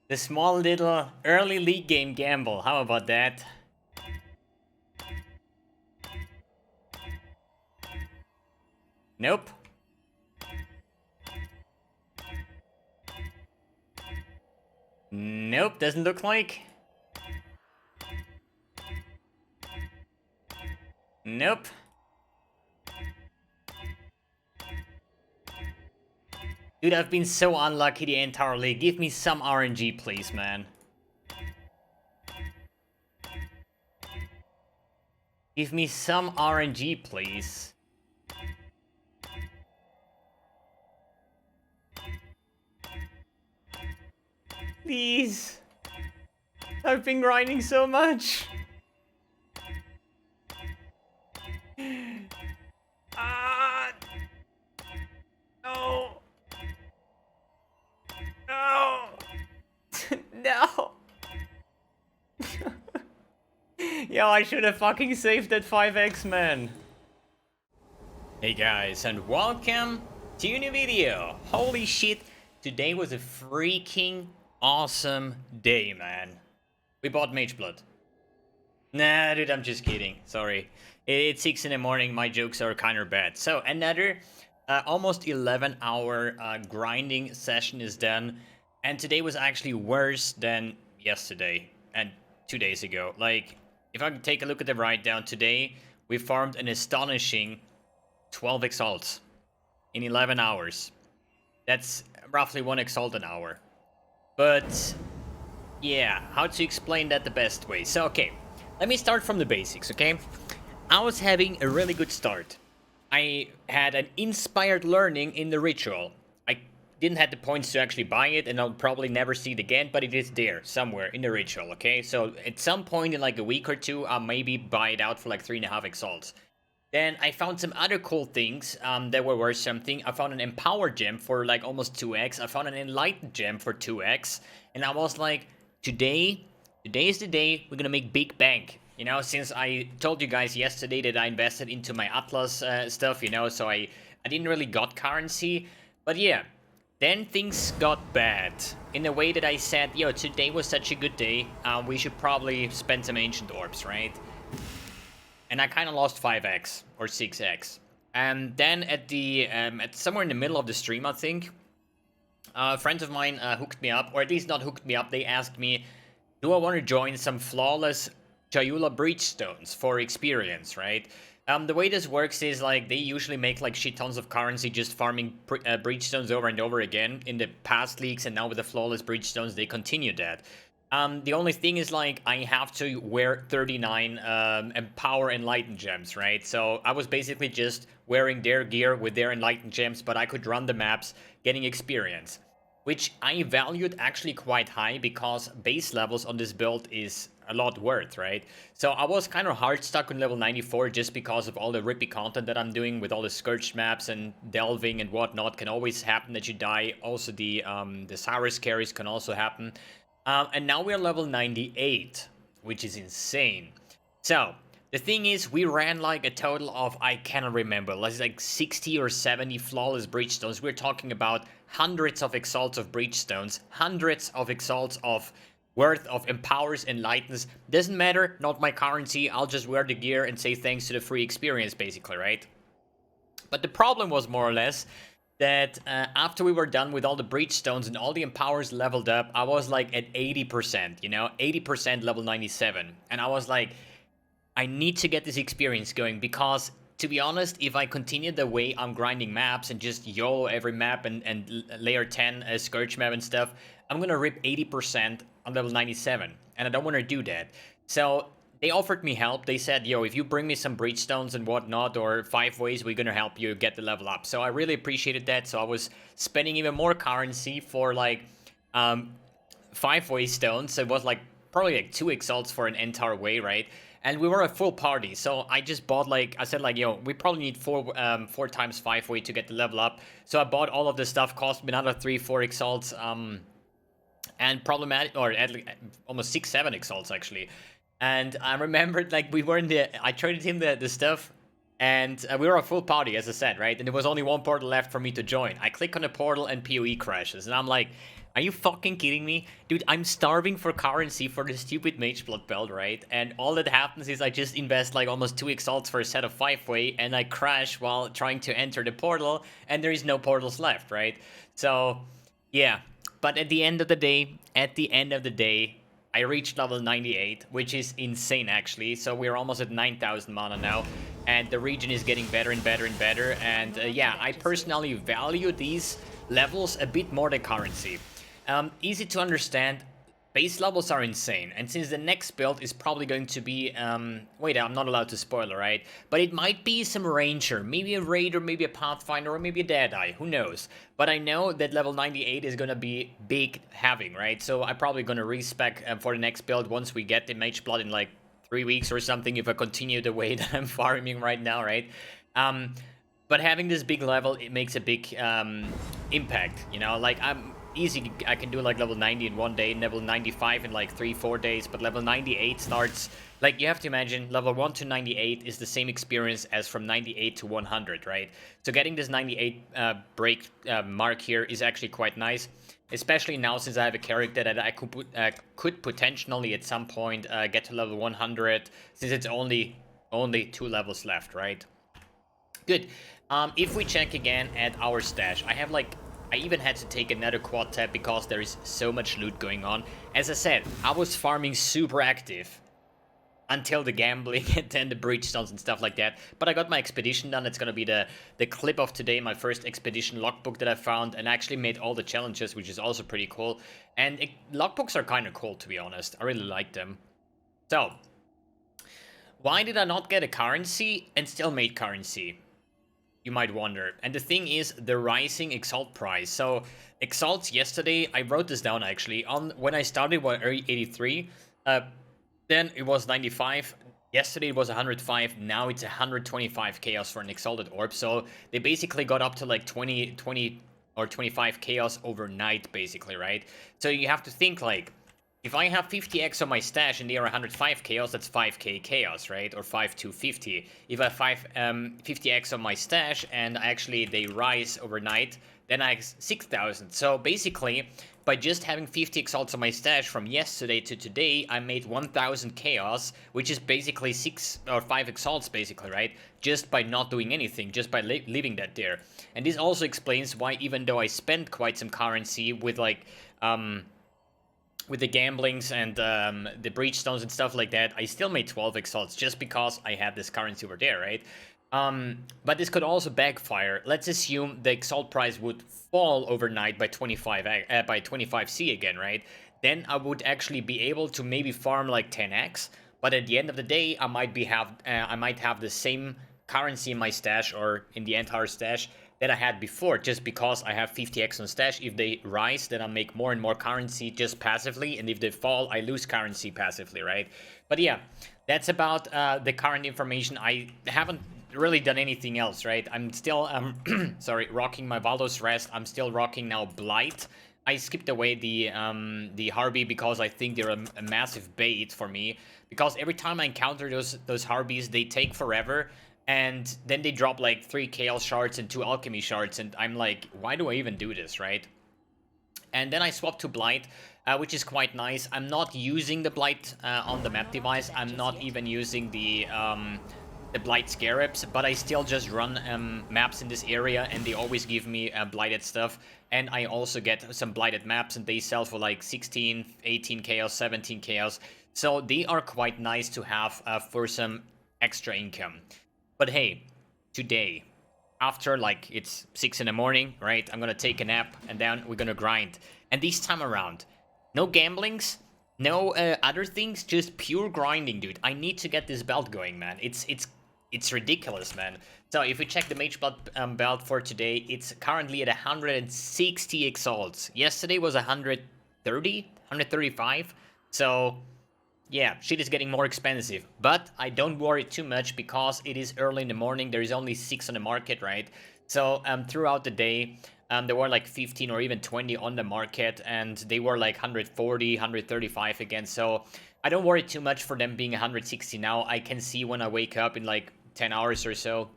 The small little early league game gamble. How about that? Nope. Nope, doesn't look like. Nope. Dude, I've been so unlucky the entire league. Give me some RNG, please, man. Give me some RNG, please. Please. I've been grinding so much. Ah. No. No. No. Yo, I should have fucking saved that 5x, man. Hey guys, and welcome to a new video. Holy shit, today was a freaking awesome day, man. We bought Mageblood. Nah, dude, I'm just kidding. Sorry. It's 6 in the morning, my jokes are kinda bad. So, another almost 11-hour grinding session is done. And today was actually worse than yesterday and 2 days ago. Like, if I can take a look at the write-down today, we farmed an astonishing 12 exalts in 11 hours. That's roughly 1 exalt an hour. But, yeah, how to explain that the best way? So, okay, let me start from the basics, okay? I was having a really good start. I had an inspired learning in the ritual. I didn't have the points to actually buy it, and I'll probably never see it again, but it is there somewhere in the ritual, okay? So at some point in like a week or two, I'll maybe buy it out for like 3.5 exalts. Then I found some other cool things that were worth something. I found an Empower gem for like almost 2x. I found an Enlightened gem for 2x. And I was like, today is the day we're gonna make big bank. You know, since I told you guys yesterday that I invested into my Atlas stuff, you know, so I didn't really got currency. But yeah, then things got bad. In a way that I said, yo, today was such a good day. We should probably spend some Ancient Orbs, right? And I kind of lost 5x or 6x. And then at the at somewhere in the middle of the stream, I think, friends of mine hooked me up, or at least not hooked me up. They asked me, do I want to join some flawless Jayula Breachstones for experience, right? The way this works is like they usually make like shit tons of currency just farming Breachstones over and over again in the past leagues, and now with the flawless Breachstones they continue that. The only thing is like I have to wear 39 Empower Enlightened gems, right? So I was basically just wearing their gear with their Enlightened gems, but I could run the maps getting experience, which I valued actually quite high because base levels on this build is a lot worth, right? So I was kind of hard stuck on level 94 just because of all the rippy content that I'm doing with all the Scourged maps and delving and whatnot. Can always happen that you die. Also the Cyrus carries can also happen. And now we're level 98, which is insane. So, the thing is, we ran like a total of, I cannot remember, like 60 or 70 flawless Breachstones. We're talking about hundreds of exalts of Breachstones, hundreds of exalts of worth of Empowers and Lightens. Doesn't matter, not my currency, I'll just wear the gear and say thanks to the free experience, basically, right? But the problem was more or less that after we were done with all the Breachstones and all the Empowers leveled up, I was like at 80%, you know, 80% level 97. And I was like, I need to get this experience going because, to be honest, if I continue the way I'm grinding maps and just YOLO every map and layer 10 Scourge map and stuff, I'm gonna rip 80% on level 97. And I don't want to do that. So they offered me help. They said, yo, if you bring me some Breachstones and whatnot, or 5 ways, we're gonna help you get the level up. So I really appreciated that. So I was spending even more currency for like 5-way stones. So it was like probably like 2 exalts for an entire way, right? And we were a full party. So I just bought like, I said like, yo, we probably need 4 times 5-way to get the level up. So I bought all of the stuff, cost me another 3-4 exalts. And problematic, or at least almost 6-7 exalts actually. And I remembered, like, we were in I traded him the stuff, and we were a full party, as I said, right? And there was only one portal left for me to join. I click on the portal, and PoE crashes. And I'm like, Are you fucking kidding me? Dude, I'm starving for currency for the stupid Mageblood belt, right? And all that happens is I just invest like almost 2 exalts for a set of 5-way, and I crash while trying to enter the portal, and there is no portals left, right? So, yeah. But at the end of the day, I reached level 98, which is insane actually. So we're almost at 9,000 mana now, and the region is getting better and better and better. And yeah, I personally value these levels a bit more than currency. Easy to understand. Base levels are insane, and since the next build is probably going to be, wait, I'm not allowed to spoil, right? But it might be some Ranger, maybe a Raider, maybe a Pathfinder, or maybe a Deadeye, who knows? But I know that level 98 is gonna be big having, right? So I'm probably gonna respec for the next build once we get the Mageblood in like 3 weeks or something, if I continue the way that I'm farming right now, right? But having this big level, it makes a big impact, you know? Like, I can do like level 90 in 1 day, level 95 in like 3-4 days, but level 98 starts, like, you have to imagine level 1 to 98 is the same experience as from 98 to 100, right? So getting this 98 break mark here is actually quite nice, especially now since I have a character that I could potentially at some point get to level 100, since it's only 2 levels left, right? Good. If we check again at our stash, I even had to take another quad tab because there is so much loot going on. As I said, I was farming super active until the gambling and then the bridgestones and stuff like that. But I got my expedition done. It's gonna be the clip of today, my first expedition logbook that I found, and actually made all the challenges, which is also pretty cool. And logbooks are kind of cool, to be honest. I really like them. So, why did I not get a currency and still made currency? You might wonder. And the thing is, the rising Exalt price. So, Exalts yesterday, I wrote this down actually. When I started, was 83. Then it was 95. Yesterday it was 105. Now it's 125 chaos for an Exalted Orb. So, they basically got up to like 20 or 25 chaos overnight, basically, right? So, you have to think like, if I have 50x on my stash and they are 105 chaos, that's 5k chaos, right? Or 5 to 50. If I have 50x on my stash and actually they rise overnight, then I have 6,000. So basically, by just having 50 exalts on my stash from yesterday to today, I made 1,000 chaos, which is basically 6 or 5 exalts, basically, right? Just by not doing anything, just by leaving that there. And this also explains why, even though I spent quite some currency with like, with the gamblings and the breachstones and stuff like that, I still made 12 exalts just because I had this currency over there, right? But this could also backfire. Let's assume the exalt price would fall overnight by 25C again, right? Then I would actually be able to maybe farm like 10x, but at the end of the day, I might have the same currency in my stash or in the entire stash that I had before, just because I have 50x on stash. If they rise, then I make more and more currency just passively, and if they fall, I lose currency passively, right? But yeah, that's about the current information. I haven't really done anything else, right? I'm still, sorry, rocking my Valdos Rest. I'm still rocking now Blight. I skipped away the Harpy because I think they're a massive bait for me. Because every time I encounter those Harpies, they take forever. And then they drop like 3 Chaos Shards and 2 Alchemy Shards, and I'm like, why do I even do this, right? And then I swapped to Blight, which is quite nice. I'm not using the Blight on the map device. I'm not even using the Blight Scarabs, but I still just run maps in this area, and they always give me Blighted stuff. And I also get some Blighted maps, and they sell for like 16, 18 Chaos, 17 Chaos. So they are quite nice to have for some extra income. But hey, today, after like it's 6 in the morning, right? I'm gonna take a nap and then we're gonna grind. And this time around, no gamblings, no other things, just pure grinding, dude. I need to get this belt going, man. It's ridiculous, man. So if we check the Mageblood belt for today, it's currently at 160 exalts. Yesterday was 130, 135. So yeah, shit is getting more expensive, but I don't worry too much because it is early in the morning. There is only 6 on the market, right? So throughout the day, there were like 15 or even 20 on the market, and they were like 140, 135 again. So I don't worry too much for them being 160 now. I can see when I wake up in like 10 hours or so.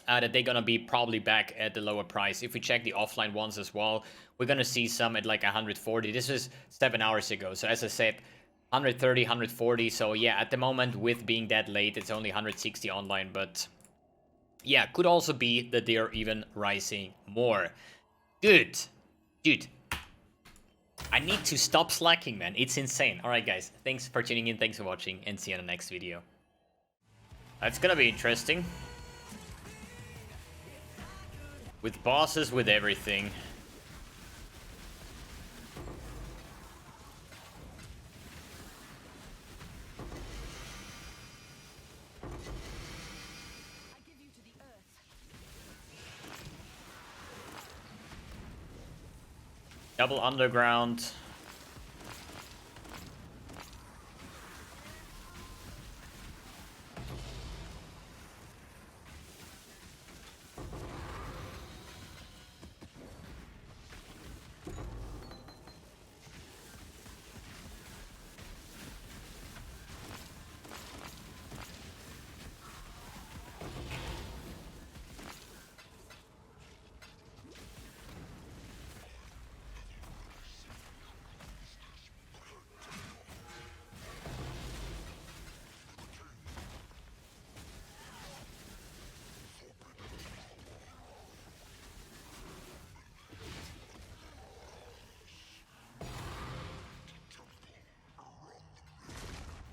that they're gonna be probably back at the lower price. If we check the offline ones as well, we're gonna see some at like 140. This was 7 hours ago. So as I said, 130, 140. So yeah, at the moment, with being that late, it's only 160 online. But yeah, could also be that they are even rising more. Good. Dude. I need to stop slacking, man. It's insane. Alright, guys. Thanks for tuning in. Thanks for watching. And see you in the next video. That's gonna be interesting. With bosses, with everything. Double underground.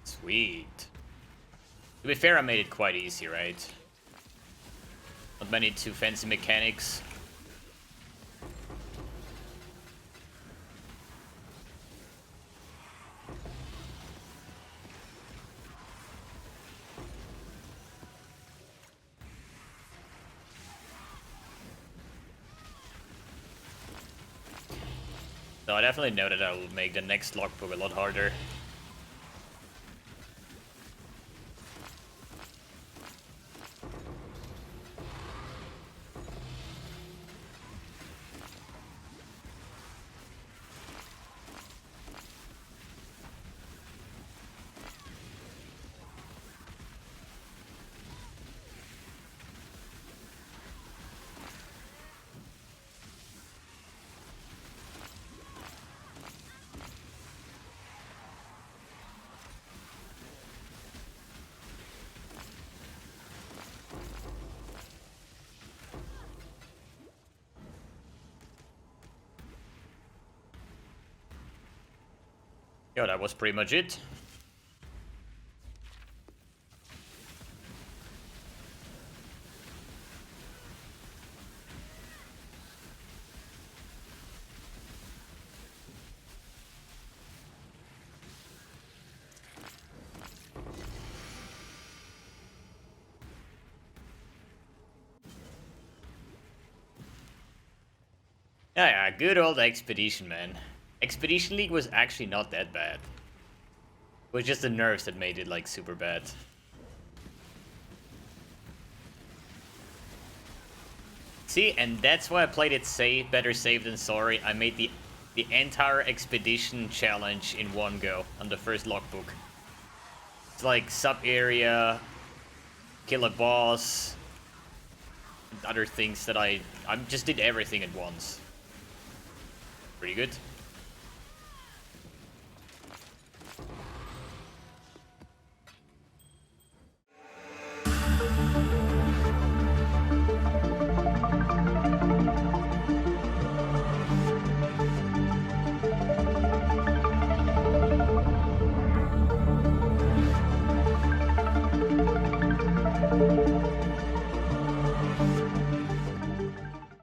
Sweet. To be fair, I made it quite easy, right? Not many too fancy mechanics. So I definitely know that I will make the next logbook a lot harder. Yeah, that was pretty much it. Yeah, good old Expedition, man. Expedition League was actually not that bad. It was just the nerfs that made it, like, super bad. See, and that's why I played it safe, better safe than sorry. I made the entire Expedition challenge in one go on the first logbook. It's like sub-area, kill a boss, and other things that I just did everything at once. Pretty good.